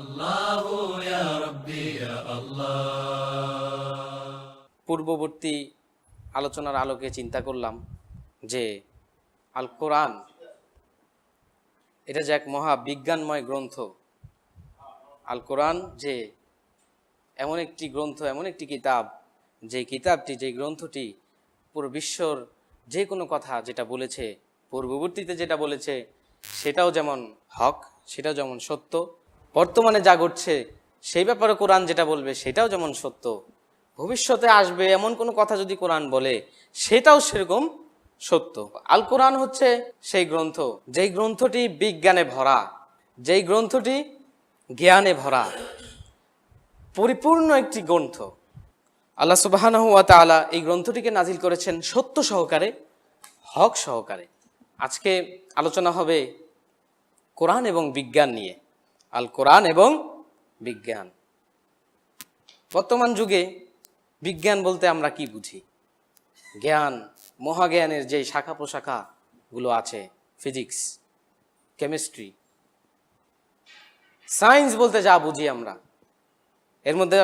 আল্লাহু ইয়া রাব্বি ইয়া আল্লাহ। পূর্ববর্তী আলোচনার আলোকে চিন্তা করলাম যে আল কোরআন এটা যে এক মহা বিজ্ঞানময় গ্রন্থ। আল কোরআন যে এমন একটি গ্রন্থ, এমন একটি কিতাব, যে কিতাবটি, যে গ্রন্থটি পুরো বিশ্বর যে কোনো কথা যেটা বলেছে, পূর্ববর্তীতে যেটা বলেছে সেটাও যেমন হক, সেটাও যেমন সত্য, বর্তমানে যা ঘটছে সেই ব্যাপারে কোরআন যেটা বলবে সেটাও যেমন সত্য, ভবিষ্যতে আসবে এমন কোনো কথা যদি কোরআন বলে সেটাও সেরকম সত্য। আল কোরআন হচ্ছে সেই গ্রন্থ, যেই গ্রন্থটি বিজ্ঞানে ভরা, যেই গ্রন্থটি জ্ঞানে ভরা, পরিপূর্ণ একটি গ্রন্থ। আল্লাহ সুবহানাহু ওয়া তাআলা এই গ্রন্থটিকে নাজিল করেছেন সত্য সহকারে, হক সহকারে। আজকে আলোচনা হবে কোরআন এবং বিজ্ঞান নিয়ে। আল কোরআন এবং বিজ্ঞান। বর্তমান যুগে বিজ্ঞান বলতে আমরা কি বুঝি? জ্ঞান, মহাজ্ঞানের যে শাখা প্রশাখাগুলো আছে, ফিজিক্স, কেমিস্ট্রি, সায়েন্স বলতে যা বুঝি আমরা, এর মধ্যে